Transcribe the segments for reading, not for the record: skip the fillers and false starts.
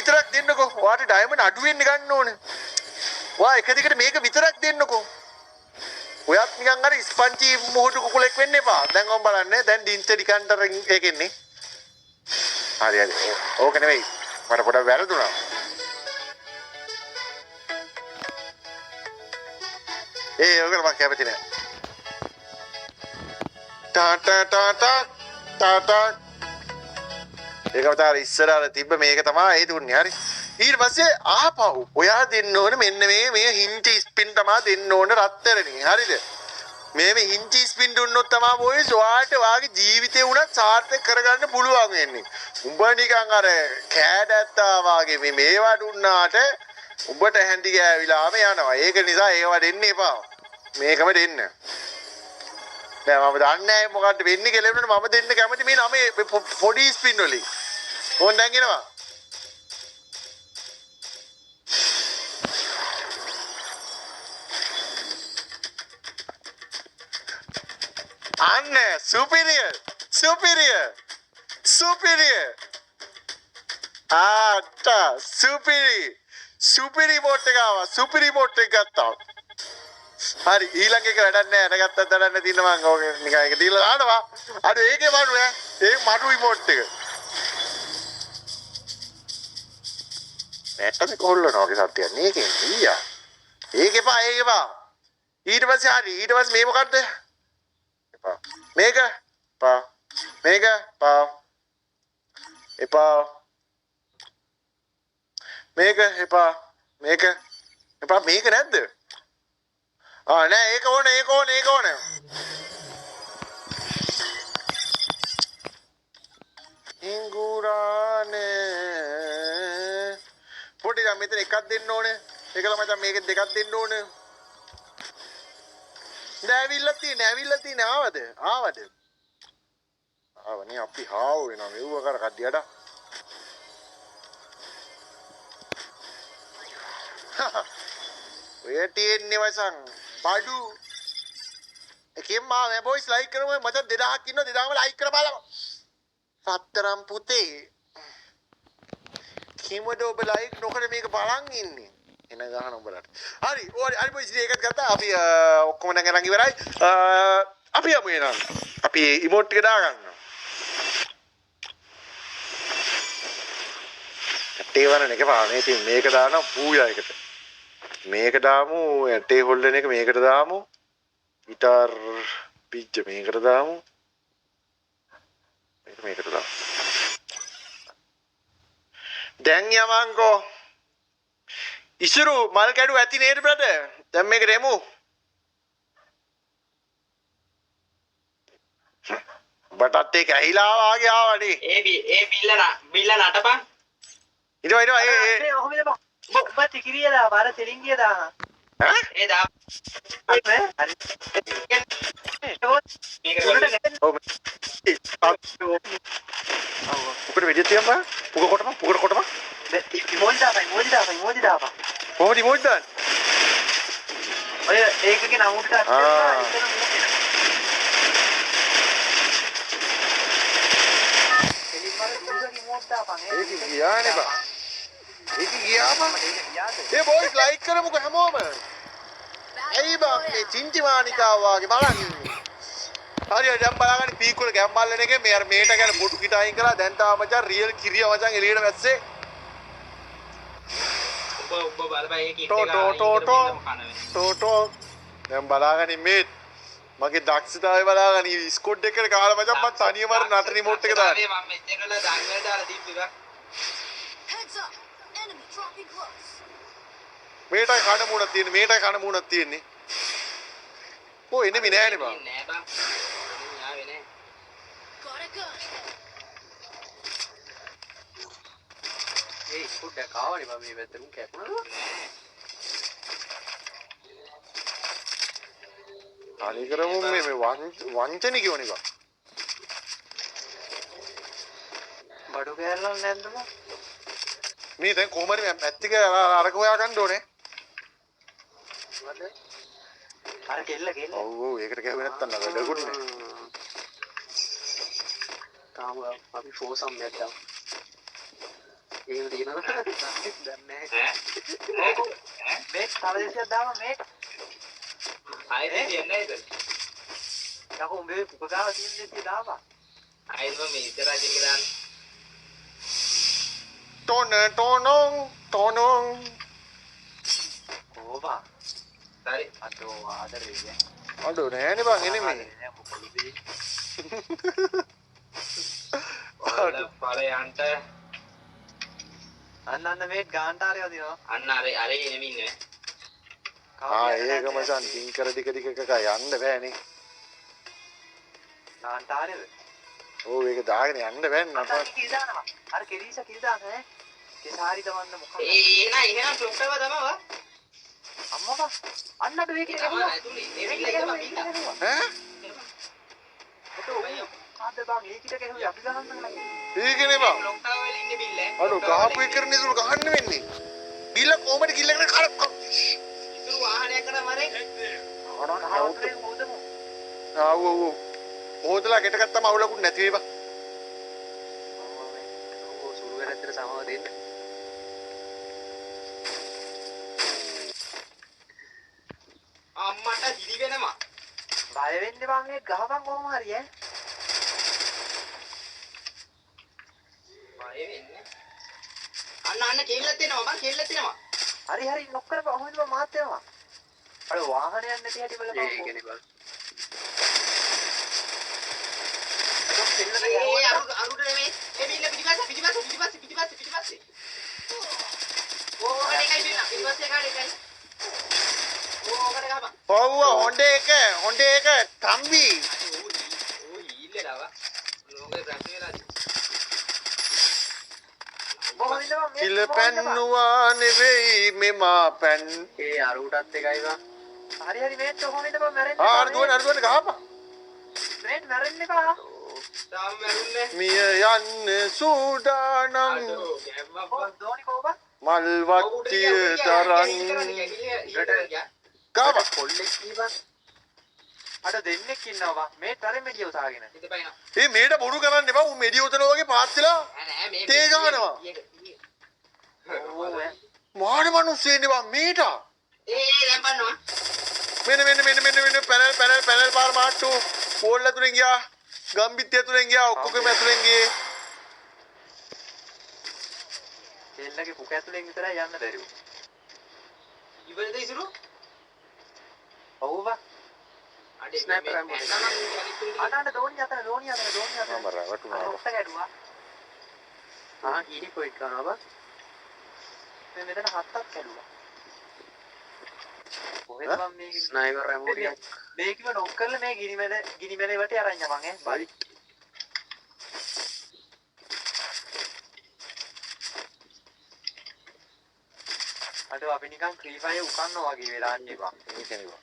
විතරක් දෙන්නකෝ. ඔයාට ඩයමන්ඩ් අඩු වෙන්න ගන්න ඕනේ. ඔයා එක දිගට මේක විතරක් දෙන්නකෝ. ඔයත් නිකන් අර ස්පන්චි මොහොතු කුකුලෙක් වෙන්න එපා. දැන් ඔම් බලන්න. දැන් ඩින්ටර් ඩිකන්ටර් එකෙන්නේ. හරි හරි. ඕක නෙවෙයි. මට පොඩක් වැරදුනා. ඕකට මම කැමති නෑ. ටා ටා ටා ටා ටා ටා. ඒකම තමයි ඉස්සර අර තිබ්බ මේක තමයි ඒ දුන්නේ. හරි. ඊට පස්සේ ආපහු ඔයා දෙන්න ඕනේ මෙන්න මේ හින්ටි ස්පින් තමයි දෙන්න ඕනේ රත්තරනේ. හරිද? මේ හින්ටි ස්පින් දුන්නොත් තමයි බොයිස් ඔයාට වාගේ ජීවිතේ උනත් සාර්ථක කරගන්න පුළුවන් වෙන්නේ. උඹ නිකන් අර කෑඩැත්තා වාගේ මේවා දුන්නාට උඹට හැන්ඩි ගෑවිලාම යනවා. ඒක නිසා ඒවා දෙන්න එපා. මේකම දෙන්න. නෑ මම දන්නේ නැහැ මොකක්ද වෙන්නේ කියලා මම දෙන්න කැමති මේ නම පොඩි ස්පින් වලින්. ඕන් දැන් එනවා. Anne, superior. Superi boat එක ආවා. superi boat එක ගත්තා. හරි ඊළඟ එක වැඩක් නැහැ. අරගත්තත් වැඩක් නැහැ තියෙන මං ඕක නිකන් ඒක දීලා දානවා. අර ඒකේ මඩු ඈ. ඒ මඩු රිමෝට් එක. නැත්තම් කොල්ලනවා වගේ සත්‍යයක් නේ ඒකේ ඊයා. ඒකේපා. ඊට පස්සේ හරි. ඊට පස්සේ මේ මොකද්ද? මේක පා මේක පා එපා මේක එපා මේක එපා මේක නැද්ද? නෑ ඒක ඕනේ ඉංගුරානේ පොඩි ගම් මෙතන එකක් දෙන්න ඕනේ. ඒකල මචං මේකෙන් දෙකක් දෙන්න ඕනේ. ඇවිල්ලා තියෙන ආවද? ආවනේ අපි හාව වෙනවා මෙව්ව කර කඩියට. ඔය තියෙන්නේ වසන් බඩු. එකෙන් ආවේ බොයිස් ලයික් කරමු මචං 2000ක් ඉන්නවා 2000ම ලයික් කරලා බලමු. සතරම් පුතේ. කිමද ඔබ ලයික් නොකර මේක බලන් ඉන්නේ? එන ගහන උඹලට. හරි බොයිස් ඒකත් ගත්තා. අපි ඔක්කොම දැන් අරන් ඉවරයි. අපි යමු එනවා. අපි ඉමෝට් ටික දාගන්නවා. ඇටේ වරන එක පානේ ඉතින් මේක දානවා පූජා එකට. මේක දාමු ඇටේ හොල්ලන එක මේකට දාමු. ගිටාර් පිච්ච මේකට දාමු. මේකට දාමු. දැන් යමංකෝ. ඉසුරු මල් කැඩු ඇති නේද බ්‍රදර්? දැන් මේක දෙමු. බටත් ඒක ඇහිලා වාගේ ආවනේ. ඒ බිල්ල නටපන්. ඉතෝ ඒ ඔහොමද බා. ඔබ තිකිරියලා බාර තෙලින්ගිය දාන. ඈ? ඒ දා. හරි. උකට වෙඩිය තියම්බා. පුක කොටම. ඉමෝජි දාපන්. කොහොමද ඉමෝජි දාන්නේ? ඔය ඒකගේ නමුට දාන්න. ඒක ගියානේ බා. ඒක ගියාම ඒ බොයිස් ලයික් කරමුකෝ හැමෝම. ඇයි බා මේ චින්චි මානිකාව වගේ බලන් ඉන්නේ. හරි දැන් බලාගන්න පීක් වල ගැම් මල්ලන එකේ මේ අර මේට ගැන බොටු කිට අයින් කරලා දැන් තාම මචං රියල් කිරිය මචං එළියට වැස්සේ. ඔබ බලපෑ ඒක ඉන්න ටෝ දැන් බලාගන්න මේ මගේ දක්ෂතාවය බලාගන්න ස්කොඩ් එකකට කාලා මචං මම තනියම අර නට රිමෝට් එක දාන්නේ. මම මෙතන වල දාන්න දාලා දීප්පිවා. මේටයි කන මූණක් තියෙන්නේ. ඕ එනෙමි නෑනේ බා. නෑ බා. යාවේ නෑ. ඒ ස්කොඩ් එක ආවනේ මම මේ පැත්තට උන් කැපුණා. අනේ කරමු මේ වංචනිකයෝනේ බා. බඩු කෑල්ලක් නැද්ද බා? මේ දැන් කොහොම හරි මැත්තික අරක හොයා ගන්න ඕනේ. අර කෙල්ල. ඔව් ඒකට ගැහුවේ නැත්තම් නේද වැඩකුත් නෑ. තාම අපි ෆෝසම් නැත්තම්. ඒක දිනනවා. තව 200ක් දාම මේ. ආයෙත් දෙන්නේ නේද? යකෝ උඹේ පුකගාව තියෙන 200 දාපන්. ආයෙත් මම ඉස්සරහ දෙක දාන්න. ටොනොන් ඕවා. හරි. අතෝ ආදරේ කියන්නේ. අඩෝ නෑනේ බං එනෙමේ. නෑ මොකද දෙන්නේ. ඔයාලා ඵලයන්ට අන්න මේ ගාන්ටාරය වදිනවා. අන්න අර එනෙමි ඉන්නේ. ඒක මචං ඩින්කර දික දික එක යන්න බෑනේ. ගාන්ටාරයද? ඔව් ඒක දාගෙන යන්න බෑනේ නපා. කිල් දානවා. අර කෙලීෂා කිල් දානවා ඈ. කෙසාරි දවන්න මොකක්ද? එහෙනම් ටොප් එක තමයි. අම්මපා අන්නට මේක ගහුවා. ඈ? ආද බං ඒකිට ගහුවා අපි ගහන්න නෑ. ඒකනේ බං. ලොක් ටවර් වල ඉන්නේ බිල්ල. අඩෝ ගහපු එක කරන්නේ ඉතුරු ගහන්න වෙන්නේ. බිල්ල කොහමද කිල්ල කරේ කර. ඉතුරු වාහනයක් කරා මරේ. හවුදේ හොදමු. ආව්. හොදලා ගෙට ගත්තම අවුලකුත් නැති වේවා. ඕ සුළු වෙලතර සමව දෙන්න. අම්මට දිලි වෙනවා. බය වෙන්න බං මේ ගහපන් කොහොම හරි ඈ. බය වෙන්නේ. අන්න කෙල්ලත් එනවා මං කෙල්ලත් එනවා. හරි නොක් කරපන් කොහොමද මාත් වෙනවා. අර වාහනයක් නැති හැටි බලපන්. ඒකනේ බං. අරුට නෙමෙයි. ඒ බිල්ල පිටිපස්සේ. ඕකට එකයි බිල්ල. පිටිපස්සේ කාඩ එකයි. ඕකට ගහපන්. ඔව් හොඬේ එක තම්බි. ඕ ඊල්ලේලා. ලෝකේ ප්‍රශ්න වෙලාද? මොකද බං කිල පැන්නුවා නෙවෙයි මෙමා පැන්. ඒ අරුටත් එකයි බං. හරි මේත් කොහොමද බං මැරෙන්නේ? අරුදුවන ගහපන්. මේත් මැරෙන්න එපා. තාම මරුන්නේ. මිය යන්න සූදානම් අඩෝ ගැම්මප්පා. දෝනි කෝබා. මල් වට්ටිය තරන් ගාව කොල්ලෙක් කීවා. අර දෙන්නෙක් ඉන්නවා බං. මේ තරෙ මෙඩිය උසාගෙන. හිතපයින්. ඒ මේට බොරු කරන්න එපා. උන් මෙඩිය උතනවා වගේ පාත් වෙලා නෑ මේ තේ ගහනවා. ඕ මාන මිනිස්සුනේ බං මේට. දැන් බලනවා. මෙන්න පැනල් පාර මාට්ටු පෝල් ඇතුලෙන් ගියා. ගම්බිත්තිය ඇතුලෙන් ගියා. ඔක්කොගෙම ඇතුලෙන් ගියේ. දෙල්ලගේ පුක ඇතුලෙන් විතරයි යන්න බැරි වුණා. ඉවරද ඉසුරු? ඔව් බං. අඩේ ස්නයිපර් ස්නයිපර් අනන්න දෝනි අතන. මම රවටුනා. ඔක්ට ගැඩුවා. ඊඩි කොයික් කරනවා බං. මෙතන හත්තක් කැඩුවා. කොහෙද මම මේ ස්නයිපර් රැමෝරියක් මේකව නොක් කරලා මේ ගිනි මැලේ වට අරන් යපන් ඈ බයි. අද අපි නිකන් ෆ්‍රී ෆයර් උකන්නවා වගේ වෙලා ඉන්නේ බං. ඒකනේ බං.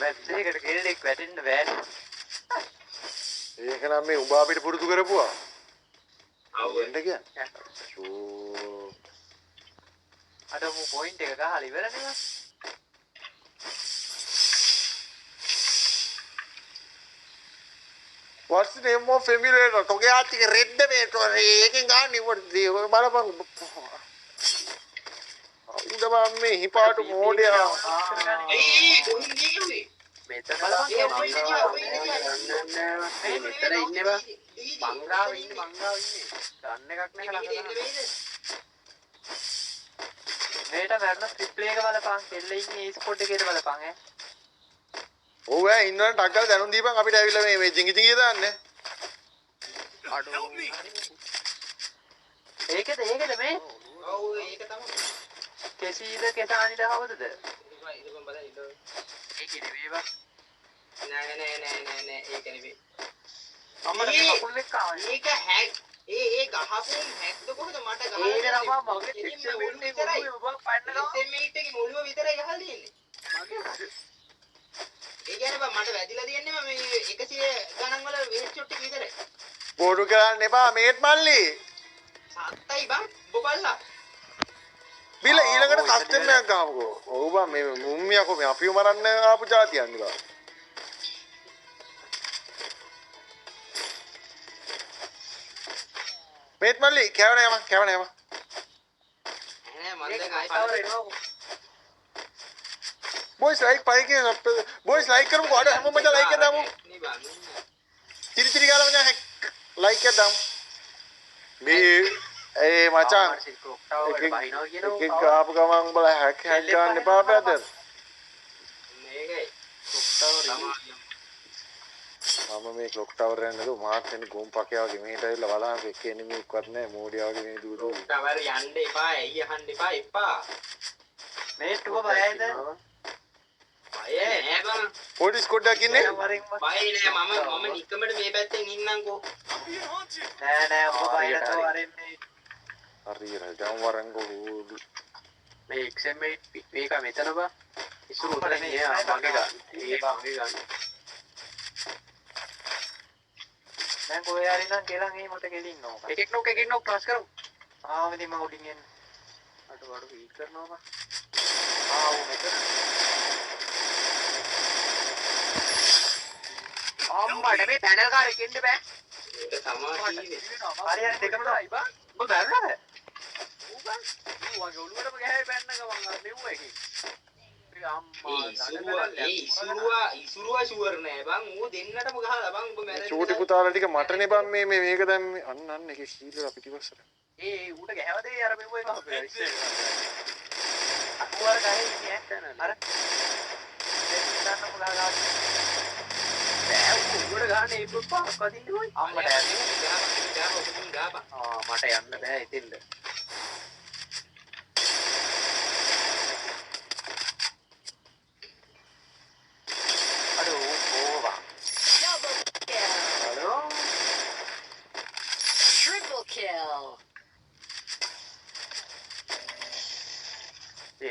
මැච් එකකට කෙල්ලෙක් වැටෙන්න බෑනේ. ඒක නම් මේ උඹ අපිට පුරුදු කරපුවා. ආව වෙන්න කියන්නේ. ෂෝ. අද මු පොයින්ට් එක ගහලා ඉවරනේ බං. What's the name of emulator? තොගේ ආච්චික රෙඩ් මේටෝ ඒකෙන් ගන්න ඉවරදී ඔය බලපන්. උඩ බම් මේ හිපාට මෝඩයා. කොහින්ද ගියේ? මෙතන බලපන් මෙතන ඉන්නේ බං. මංගාව ඉන්නේ. ගන්න එකක් නැහැ ළඟ. මේට මරන ට්‍රිප්ල් එක බලපන්. කෙල්ල ඉන්නේ ස්පොට් එකේද බලපන් ඈ. ඔව් ඈ ඉන්නවනම් ටක් ගාලා දැනුම් දීපන් අපිට ඇවිල්ලා මේ ජිංගි දාන්න. අඩෝ. ඒකද මේ? ඔව් ඒක තමයි. කෙසීද කෙසානිද හවුදද? ඉතින් බලන්න ඉන්න. ඒක නෙවෙයි බං. නෑ ඒක නෙවෙයි. අම්මලා මේ මකුල් එක්ක ආවා. ඒක හැක් ඒ ගහපු හැක්ද කොහොමද මට ගහලා ඒක තමයි මගේ ටෙක්ස්චර් මෙන්නේ මොළුවේ ඔබ පන්න ගාව. SMS එකේ මුළුව විතරයි ගහලා තියෙන්නේ. මගේ ඒ කියන්නේ බං මට වැදිලා තියෙන්නේ මේ 100 ගණන් වල වෙහෙත් ෂොට් එක විතරයි. බෝඩු කරන්න එපා මේත් මල්ලි. සත්තයි බං බොබල්ලා. බිල ඊළඟට කස්ටම් එකක් ගහමුකෝ. ඔව් බං මේ මුම්මියකෝ මේ අපිව මරන්න ආපු જાතියන්නේ බං. මේත් මල්ලි කැවණ යම. මම දැන් ආයි කවර එනවා බොයිස් ලයික් පයි කියන බොයිස් ලයික් කරමුකෝ අර හැමෝම මචං ලයික් එක දාමු නේ බං තිරි තිරි ගාලා මචං ලයික් එක දාමු මේ ඒ මචං එකෙක් ආපු ගමන් උඹලා හැක් ගන්න එපා බෑදර් මේකයි මම මේ ක්ලොක් ටවර් යන නේද මාත් එන්නේ ගොම් පකේ වගේ මෙහෙට ඇවිල්ලා බලන්න එක්ක එනිමික්වත් නැහැ මෝඩියා වගේ මේ දුව දුව ටවර් යන්න එපා ඇයි අහන්න එපා මේ ටුව බයයිද බය නෑ බං පොලිස් කොඩක් ඉන්නේ බය නෑ මම නිකමට මේ පැත්තෙන් ඉන්නම්කෝ නෑ ඔබ බයලට වරෙන්නේ හරියට ගම් වරංගෝ මේ XM8 මේක මෙතන බා ඉස්සුරු උතර නේ මගේ ගන්න ඒ මගේ ගන්න දැන් කොහේ හරි නම් ගෙලන් එහෙ මට ගෙලින්න ඕක එකෙක් නෝ ක්ලාස් කරමු මෙතන මම උඩින් එන්න අඩු හීට් කරනවා බා මෙතන අම්මඩ මේ පැනල් කාරේ කෙන්න බෑ ඒක තමයි හරි දෙකම තමයි බා ඔබ බැලුවද වගේ ඔළුවටම ගහේ පැන්න ගමන් අර මෙව්ව එකේ ඉසුරුවා ෂුවර් නෑ බං ඌ දෙන්නටම ගහලා බං ඔබ මැරෙන්න චූටි පුතාලා ටික මටනේ බම් මේක දැන් අන්න එකේ සීලලා පිටිපස්සට ඌට ගැහවදේ අර මෙව්ව එක අපේ අකුවර ගහේ ඉන්නේ අර දෙන්නටම ගහලා බෑ ඌට ගහන්නේ ඒ පුප්පා කදින්න ඕයි අම්මට මට යන්න බෑ ඉතින්ද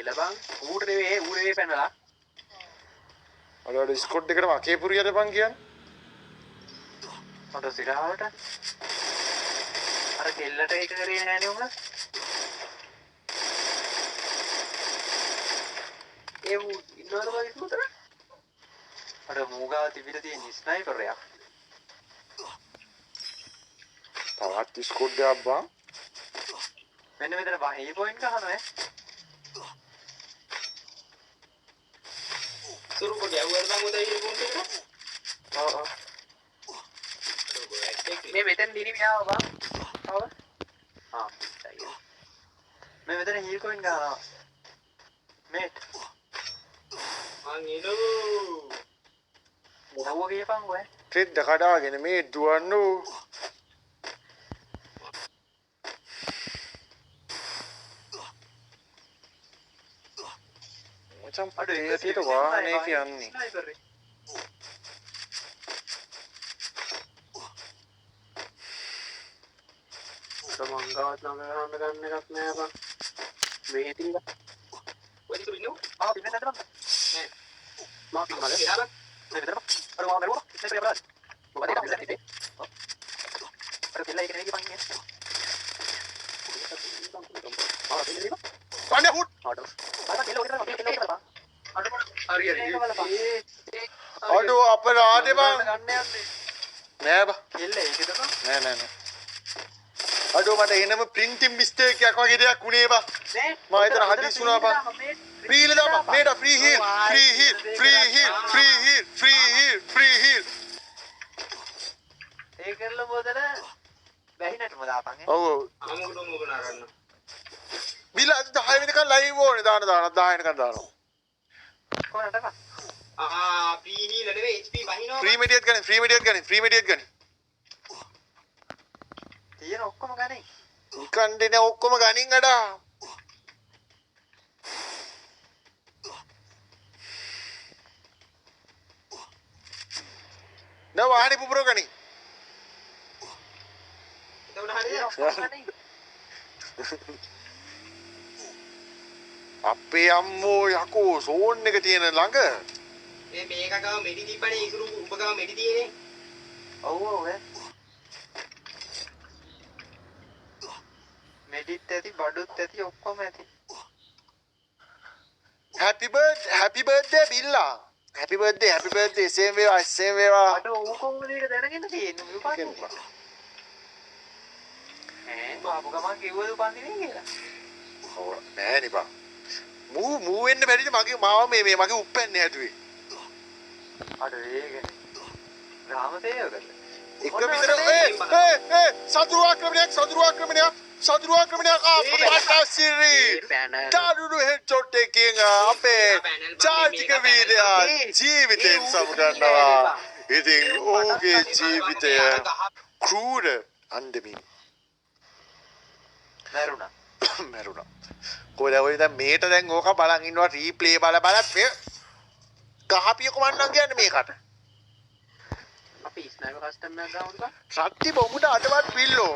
ලබන් ඌට නෙවෙයි ඌ නෙවෙයි පැනලා අර ස්කොට් එකටම අකේ පුරියද බං කියන්නේ මට සිරාවට අර කෙල්ලට ඒක කරේ නෑනේ උඹ ඒ ඌ ඉන්නවද වගේ උතර අර මූගා තිබිලා තියෙන ස්නයිපර් එකක් තවත් ස්කොට් එකක් බං මෙන්න මෙතන බා හේ පොයින්ට් ගහනවා සුරුප ගැව්වද බං උදේ ඉන්න පොන්ට එක මේ මෙතන දිනි මියාව බං මේ මෙතන හීල් කොයින් ගන්නවා මේට් මං එනෝ මොනව ගේපන් ඔය ට්‍රෙඩ් කඩාගෙන මේ දුවන්නෝ මචං පඩේට වාහනේ කියන්නේ මංගවත් ළඟ ගන්න එකක් නෑ බං මේ හිතින් ඔය ඉන්නෝ පින්න නැද්ද බං නෑ මා පින්න මගේ එහා බං මේ විතර බං අර මම මරුවා ඉතින් බලන්න මොකද ඒක අපිට හිතේ අර පිල්ලා එක නෙගි බං ඉන්නේ කන්නේ හුට් අඩෝ අපරාධේ බං නෑ බං නෑ අඩෝ මට එනම ප්‍රින්ටින් මිස්ටේක් එකක් වගේ දෙයක් උනේ බං මම හිතන හදිස් වුණා බං ෆ්‍රී දාපන් මේට ෆ්‍රී හීල් ඒ කරලා මොදල බැහිනටම දාපන් ඔව් අමුකට මොකන අරන්න බිල 10 වෙනිකන් ලයිව් ඕනේ දාන 10 වෙනිකන් දානවා කොහොමද බං free heal නෙවෙයි HP වහිනවා ෆ්‍රී මෙඩියට් ගනි තියෙන ඔක්කොම ගන්නේ නිකන් දෙන ඔක්කොම ගනින් අඩා නෑ වාහනේ පුපුරව ගනි එතකොට හරියද අපේ අම්මෝ යකෝ සෝන් එක තියෙන ළඟ මේක ගාව මෙඩි දීපනේ ඉතුරු උඹ ගාව මෙඩි දියේනේ ඔව් මෙඩිත් ඇති බඩුත් ඇති ඔක්කොම ඇති happy birthday බිල්ලා happy birthday same වේවා අර ඌ කොහොමද ඒක දැනගෙන තියෙන්නේ මේ පාට බාබු ගමන් කිව්වද උපන්දිනේ කියලා නෑනේ බං. මූ වෙන්න බැරිද මගේ මාව මේ මගේ උප්පැන්නේ හැදුවේ. අර ඒකනේ. රාමතේයකද? එක විතර සතුරු ආක්‍රමණයක් පටසිරි ඩාඩුඩු හෙඩ්ෂොට් එකකින් අපේ ජාතික වීරයා ජීවිතයෙන් සමුගන්නවා. ඉතින් ඔහුගේ ජීවිතය ක්‍රූර අන්දමින් මැරුණා. කොහෙද ඔය දැන් මේට දැන් ඕක බලන් ඉන්නවා රීප්ලේ බල මේ ගහපිය කොමන්නම් කියන්නේ මේකට. අපි ස්නයිපර් කස්ටම් එකක් ගාමුද? සත්‍ය බොමුට අදවත් පිල්ලෝ.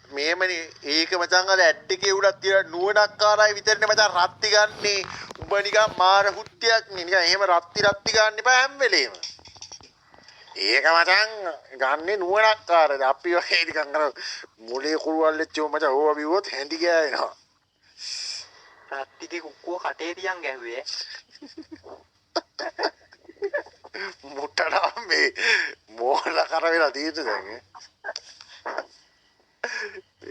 මේමනේ ඒක මචං අර ඇඩ් එකේ උඩක් තියලා නුවණක්කාරයි විතරනේ මචං රත්ති ගන්නේ. උඹ නිකන් මාර හුත්තියක් නේ. නිකන් එහෙම රත්ති ගන්න එපා හැම වෙලේම. ඒක මචං ගන්නේ නුවණක්කාරද. අපි වගේ නිකන් අර මොලේ කුරුවල් වෙච්චෝ මචං ඕවා බිව්වොත් හැඳි ගෑවෙනවා. රත්තිගේ කුක්කුව කටේ තියන් ගැහුවේ. මුට්ටලා මේ මෝල කර වෙලා තියෙන්නේ දැන්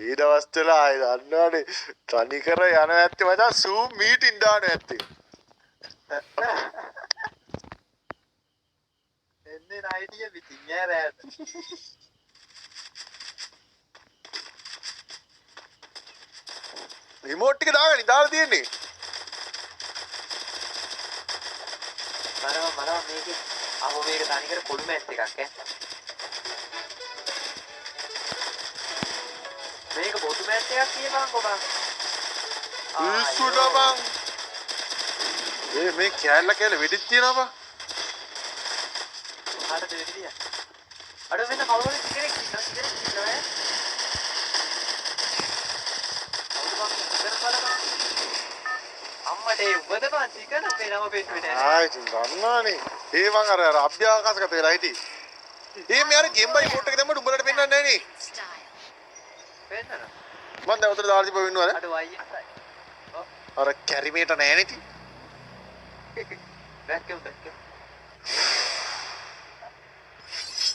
ඊට අවස්ථලා ආයි දන්නවනේ තනි කර යන ඇත්තේ මචං සූම් මීටින් දාන ඇත්තේ එන්නේ නයිටිය පිටින් ඈ රෑට රිමෝට් එක දාගනි දාලා තියෙන්නේ මම මේකේ අහෝ මේක තනි කර පොඩු මැච් එකක් ඈ මේක පොඩු මැච් එකක් කියපන්කො බං ඉස්සුඩ බං මේ කැල්ල වෙඩිත් තියනවා බං හරිද වෙඩිය අර වෙන කවුරුද කෙනෙක් ඉන්නවා ඈ අම්මට ඒ උබද බං චිකන් අපේ නම පෙට්ටුවේ නෑ ආයි දන්නවනේ ඒ මං අර අභ්‍යාකාශගත වෙලා හිටි මේ අර ගේම් බයි පොට් එක දැම්මට උඹලට පෙන්නන්නේ නැහැ නේ පෙන්නන මං දැන් උතර දාලා තිබ්බ වෙන්නවද අඩ වයියි අර කැරිමේට නැහැ නේ ති වැක්කම්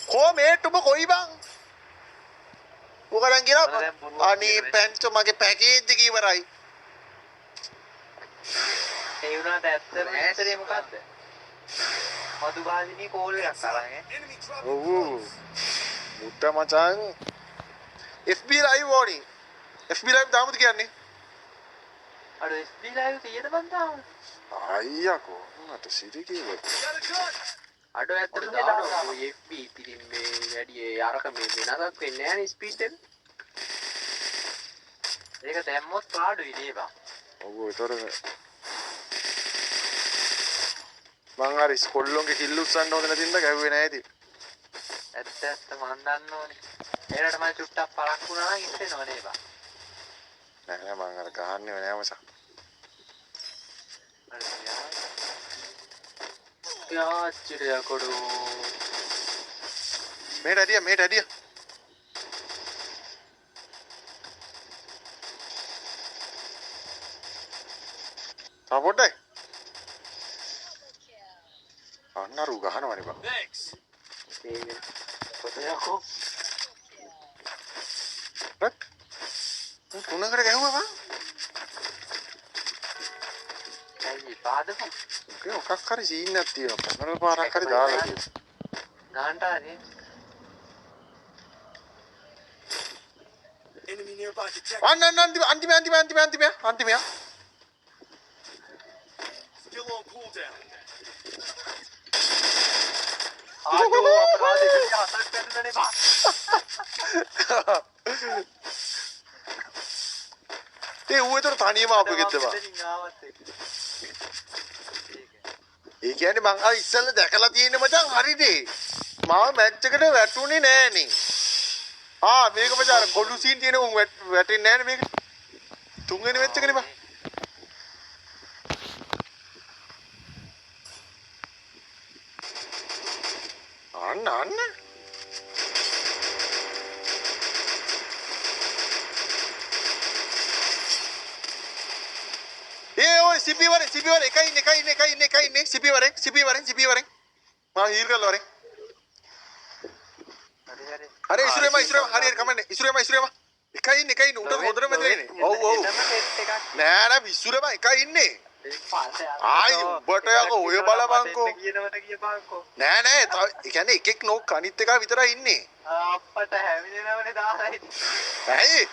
කො මේට උඹ කොයි බං උගලන් කියලා අනේ පැන්චෝ මගේ පැකේජ් එක ඉවරයි ඒ වුණාට ඇත්තටම මොකද්ද මధు භාජිනී කෝල් එකක් අරන් ඔව් මුට්ට මචං FB live ඕනි FB live දාමුද කියන්නේ අර FB live තියෙද බං තාම අයියකෝ මට සිරි කිව්වා අඩ ඇත්තටම දානවා FB ඉතින් මේ වැඩි අරක මේ වෙනසක් වෙන්නේ නැහැ නේ ස්පීඩ් එක ඒක දැම්මොත් පාඩුයි නේ බං ඔව් ඒතර මං අර ඉස්කොල්ලොන්ගේ කිල්ල උස්සන්න හොඳ නැතිඳ ගැව්වේ නැහැ ඉතින් ඇත්ත මන් දන්න ඕනේ ඒකට මම චුට්ටක් පරක් වුණා නම් ඉස්සෙනව නේ බං නෑ මං අර ගහන්නේ නෑ මචං යාච්චිරිය කොඩු මේට ඇදිය තා පොඩ්ඩයි අන්න අර ගහනවනේ බං ඒක පොතයකෝ රක් තුනකට ගැහුවා බං ඇයි පාදක මොකක් හරි සීන් එකක් තියෙනවා පැනල් පාරක් හරි දාලා තියෙනවා ගාන්ටානේ අන්තිම ආඩෝ අපරාධෙකට හතක් කරනනේ බා ඒ ඌතර තනියම ආපු ගෙද්ද බා ඒ කියන්නේ මං අර ඉස්සෙල්ලා දැකලා තියෙන මචං හරිනේ මාව මැච් එකට වැටුනේ නෑනේ මේක මචං අර කොළු සීන් තියෙන උන් වැටෙන්නේ නෑනේ මේක තුන්වෙනි මැච් එකනේ බා අන්න ඔය CP වරෙන් එකයි ඉන්නේ CP වරෙන් මම හීල් කරලා වරෙන් හරි ඉස්සරෙම හරියට කමන්නේ ඉස්සරෙම එකයි ඉන්නේ එකයි ඉන්නේ උඩ හොඳට මෙතන ඉන්නේ. ඔව් ඔව්. නෑ නෑ විශ්ුර බං එකයි ඉන්නේ. ආයි උඹට යකෝ ඔය බලපන්කෝ. කියනවට කියපන්කෝ. නෑ නෑ ඒ කියන්නේ එකෙක් නෝක් අනිත් එක විතරයි ඉන්නේ. අප්පට හැවිදෙනවනේ දාලා ඇයි?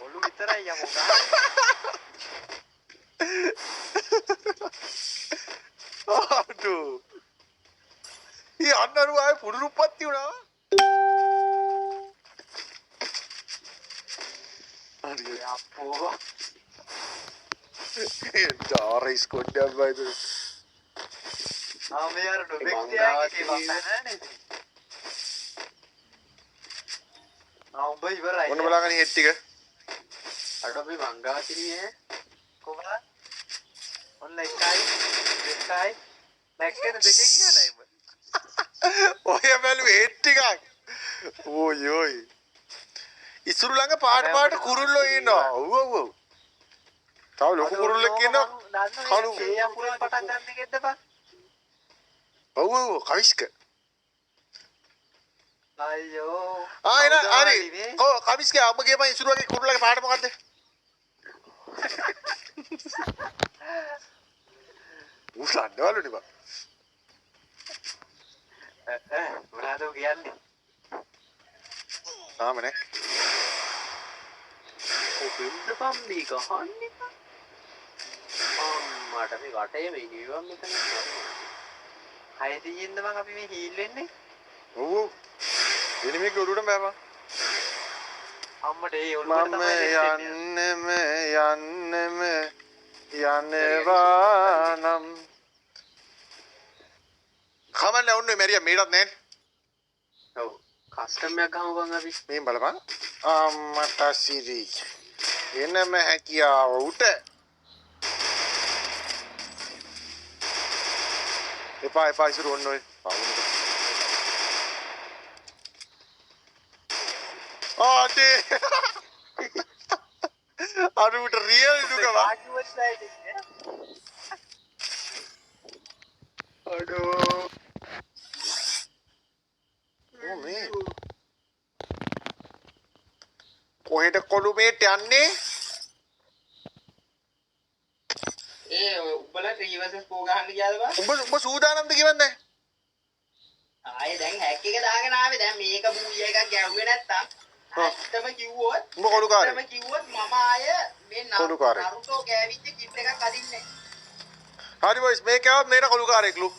ඔලු විතරයි යකෝ ගන්න. අඩෝ. ඊ අන්නරු ආයේ පුරුරුප්පත්ති වුණා. හරි අප්පෝ. ඩාරිස් කොඩ්ඩක් වයිද. මේ අර ඩොබෙක් තියාගේ වස්සනනේ. උඹ ඉවරයි. මොන බලාගෙන හෙට් ටික. අර අපි මංගා කිරියේ කොහොමද? ඔන්න එකයි දෙකයි නැක්කෙන දෙකෙන් ගියාදයි උඹ. ඔය බැලුවේ හෙට් ටිකක්. ඕයි ඕයි. ඉසුරු ළඟ පාට පාට කුරුල්ලෝ ඉන්නවා. ඔව් ඔව් ඔව්. තව ලොකු කුරුල්ලෙක් ඉන්නවා. කළු ඒ අපුරේ පටන් ගන්න එකෙද්ද බං? ඔව් ඔව් කවිස්ක. අයියෝ. එන හරි. ඔව් කවිස්ක අම්ම ගේපන් ඉසුරුගේ කුරුල්ලගේ පාට මොකද්ද? උසන්නවලුනේ බං. මොනවද කියන්නේ? තාමනේ. කොහෙන්ද පම්බි ගහන්නේ? අම්මට මේ වටේ මේ නිවන් මෙතන කරනවා. හය තියෙන්න මං අපි මේ හීල් වෙන්නේ. ඔව් ඔව්. එනිමේක උඩට බෑපන්. අම්මට ඒ ඔළුවට තමයි යන්නෙම යන්නවා නම් කමන්නේ උන්නේ මෙරියා මේකට නෑනේ. ඔව්. කස්ටම් එකක් ගහමු බං අපි. මේ බලපන්. අම්මට සිරි. එනම හැකියාව උට. එපා ඉසුරු ඔන්න ඔය. ආදී. අරුට රියල් දුක වා. අඩෝ. මේ කොහෙට කොළු මේට යන්නේ? උඹලා රීවර්සස් පෝ ගහන්න ගියාද බං? උඹ සූදානම්ද කියවන්නේ? ආයේ දැන් හැක් එක දාගෙන ආවේ. දැන් මේක බූයි එකක් ගැව්වේ නැත්තම් ඇත්තම කිව්වොත් උඹ කොළුකාරයෙක්. ඇත්තම කිව්වොත් මම ආය මේ කොළුකාරයෙක්. නරුටෝ ගෑවිච්ච කිට් එකක් අදින්නේ. හරි බොයිස් මේක ආවත් මේක කොළුකාරයෙක්ලු.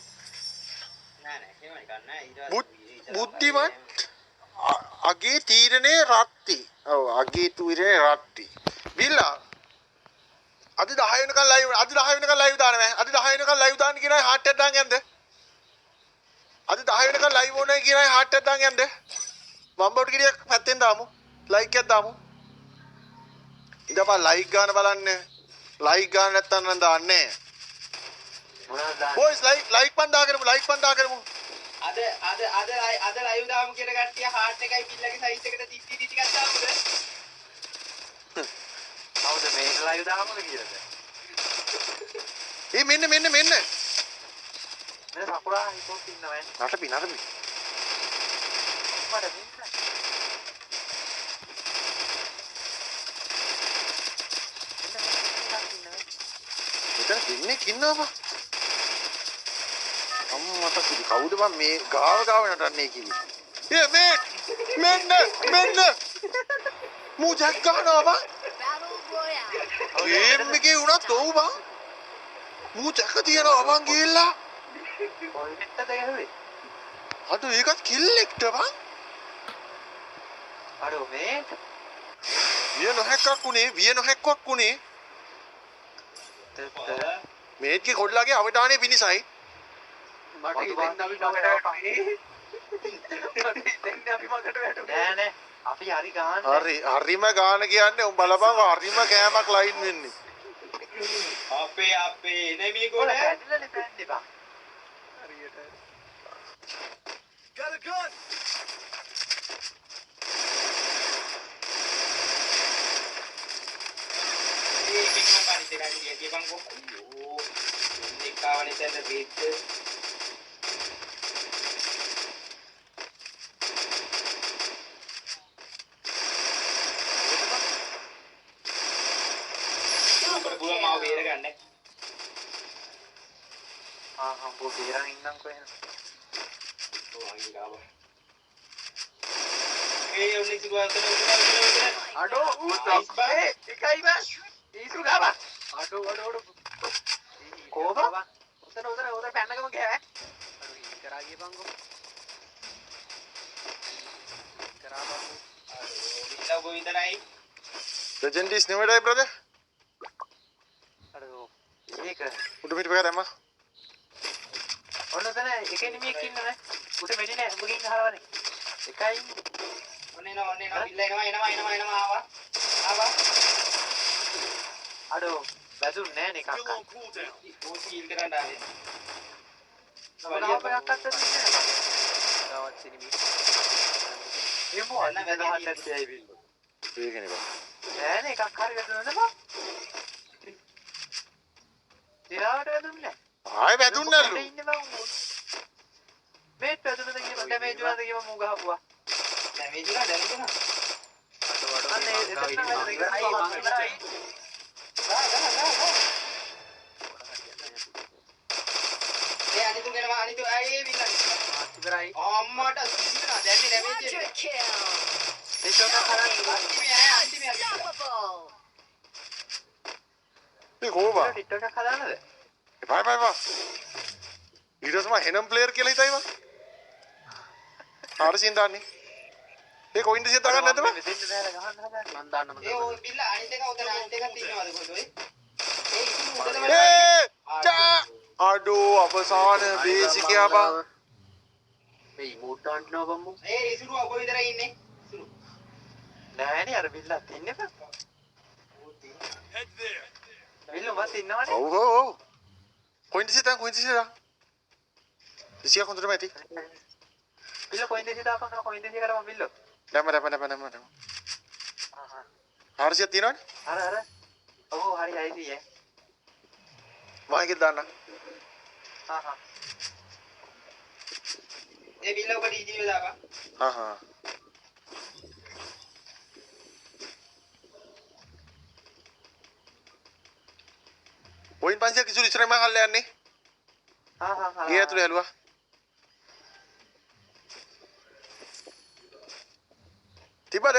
නෑ නෑ එහෙම එකක් නෑ. ඊට බුද්ධිමත් අගේ තීරණේ රත්ති. ඔව් අගේ තීරණේ රත්ති. බිල්ලා අද 10 වෙනකන් ලයිව් අද 10 වෙනකන් ලයිව් දාන්න බෑ. අද 10 වෙනකන් ලයිව් දාන්න කියනයි හાર્ට් එකක් දාන්න යන්න. අද 10 වෙනකන් ලයිව් ඕනේ කියනයි හાર્ට් එකක් දාන්න යන්න. වම්බවුට කිරියක් පැත්තෙන් දාමු. ලයික් එකක් දාමු. ඉඳපන් ලයික් ගන්න බලන්න. ලයික් ගන්න නැත්තම් නම් දාන්නේ. මොනවද දාන්නේ? බොයිස් ලයික් පන් දාගරමු ලයික් පන් දාගරමු. අද ලයිව් දාමු කියන කට්ටිය හાર્ට් එකයි බිල්ලගේ සයිස් එකට තිත්ති ටිකක් දාමුද? කවුද මේ ලයිව් දාමුද කියලාද? මෙන්න මේ සකුරා හිතොත් ඉන්නවනේ. නටපි මට මෙන්න. මෙතන දෙන්නෙක් ඉන්නවා. අම්මට කිවි කවුද බං මේ ගාව නටන්නේ කිවි. මෙන්න මූ ජැක් ගන්නවා බං. ගේම් එකේ උනත් ඔව් බං. මූ ජැක තියනවා බං ගිහිල්ලා. කොහෙටද ගහුවේ? අද ඒකත් කිල්ලෙක්ට බං. අඩෝ මේ විය නොහැක්කක් උනේ. මේකේ කොල්ලාගේ අවධානය පිණිසයි. මට ඉතින් අපි මකට නෑ අපි හරි ගන්න. හරිම ගාන කියන්නේ උඹ බලපන් හරිම කෑමක් ලයින් වෙන්නේ. අපේ එනමි ගෝල ඇදලා පැන්නේ බා. හරියට. Got a gun. හම්බෝ බේරන් ඉන්නම්කෝ එහෙනම්. උන්නේ සිදුවා කරන අඩෝ එකයි බා. ඊසු ගාවා. අඩෝ. කොහොම? උතන පැන්නකම ගෑ. අර ඊ කරා ගියපන්කෝ. කරා බංකෝ. විල්ලා ගෝ විතරයි. Legend is never die, brother. අඩෝ ඒක උඩ පිට පෙර දැම්මා. ඔන්න තන එකේ නිමියක් ඉන්නනේ. උට මෙඩි නෑ උඹ ගිහින් අහලවනේ. එකයි ඔන්න විල්ලා එනවා ආවා. අඩෝ වැදුන් නෑ නේ කක්ක. ඕ සීල් කරන්න ආවේ. මොනවද එකක් අත්තද නෑ. තවත් සිනිමි. එමු අන්න වැදහත් ඇයි විල්ලෝ. ඒකනේ බා. නෑනේ එකක් හරි වැදුනද බා. දිරාවට වැදුන්නේ නෑ. ආයෙ වැදුන්නලු. ඉන්නේ බං. මේත් වැදුනද කියපන් ඩැමේජ් වුණාද කියපන් මූ ගහපුවා. ඩැමේජ් වුණා දැනුණා. අන්න එතන ඉවරයි. ඒ අනිතු අය විල්ලා. ඉවරයි. අම්මට සින්නවා දැන්නේ ඩැමේජ් එක. ඒක තමයි අන්තිමේ. මේ කොහොමද? ටික්ටොක් එකක් හදාන්නද? බයි. ඊට පස්සේ මම හෙනම් ප්ලේයර් කියලා හිතයිවා. ආරසින් දාන්නේ. ඒ කොයින්ද සිය දාගන්න නැද්ද බා? මෙතෙන්ද දැහැලා ගහන්න හදන්නේ. මන් දාන්න ඒ ඔය බිල්ලා අනිත් එක උතන අනිත් එකක් ඉන්නවද කොහෙද ඔය? ඒ ඉතින් උඩ ඒ චා අඩෝ අවසාන බේසිකයා බං. මේ ඉමෝට් ගන්න බම්මු. ඒ ඉසුරු අගෝ විතරයි ඉන්නේ. ඉසුරු. නෑනේ අර බිල්ලා තින්නේ බං. බිල්ලෝ මත් ඉන්නවනේ. ඔව්. කොයින්ද සිය දාන්? ඉසියා කොන්දරම ඇති. බිල්ලෝ කොයින්ද සිය දාපන් කොයින්ද සිය කරපන් බිල්ලෝ. දැම්ම. ආරසිය තියනවනේ. අර. ඔව් හරි අයිති ඈ. මයිකෙත් දාන්න. ඒ බිල්ලා ඔබ ඩීජී දාපන්. පොයින්ට් 500 කිසුරු ඉස්සරහින් මම හල්ලා යන්නේ. ගේ ඇතුලේ හැලුවා. තිබ්බද?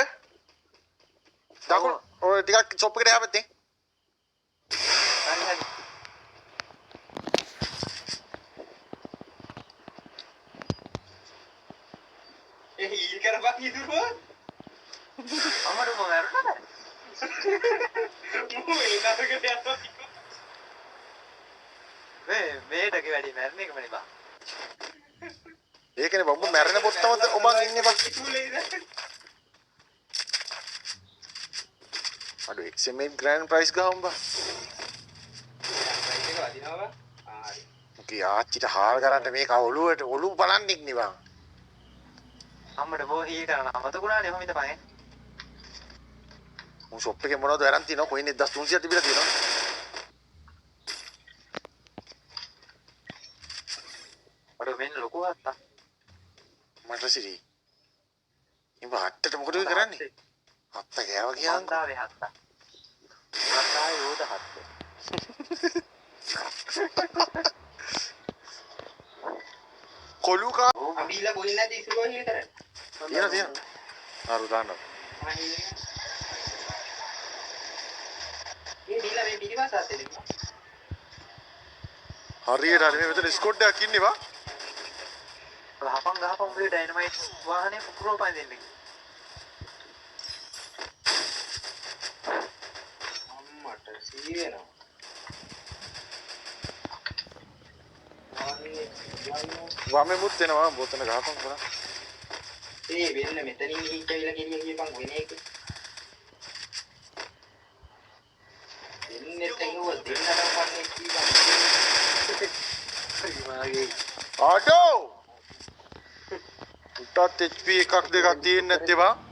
දකුණු ඔය ටිකක් ෂොප් එකට යහපැත්තේ. හරි. ඒ හීල් කරපන් ඉදුරුව. අමරු මම අරනද? මූ එනකට යනවා. මේට වැඩි මැරණ එකමනේ බා. ඒකනේ බම්බු මැරෙන පොත්තමද ඔබන් ඉන්නේ බං. අඩෝ XM8 ග්‍රෑන්ඩ් ප්‍රයිස් ගහමු බං. ප්‍රයිස් එක වදිනවා බං. හරි. මොකී ආච්චිට හාල් කරන්න මේක ඔළුව බලන්නේ නේ බං. අම්මට බෝ හී කරන අමතකුණානේ ඔහොම ඉතපන්. මු ෂොප් එකේ මොනවද අරන් තියනවා කොයිනේ 1300 තිබිලා තියෙනවා. අර මෙන්න ලොකු හත්තා. මට සිරි. ඉඹ හත්තට මොකද ඔය කරන්නේ? හත්ත ගෑව කියන්. මන්දාවේ හත්තා. මන්දාවේ යෝධ හත්ත. කොලුකා අබිල්ලා බොන්නේ නැති ඉසුරුව හීල් කරන්න. තියෙන. අරු දාන්න. ඒ බිල්ලා මේ පිටිපස්සට දෙන්න. හරියට හරි මේ මෙතන ස්කොඩ් එකක් ඉන්නේ වා. ගහපන් උඹේ ඩයිනමයිට් වාහනේ පුපුරව පයින් දෙන්න. අම්මට සී වෙනවා. වමේ මුත් දෙනවා බොතන ගහපන් කරා. ඒ වෙන්න මෙතනින් ගිහින් කියලා කියපන් වෙන එක. දෙන්නේ තේරුව දෙන්නට වන්නේ කීපන්. හරි මාගේ. ආඩෝ උටත් HP එකක් දෙකක් තියෙන්නේ නැත්තේ බං.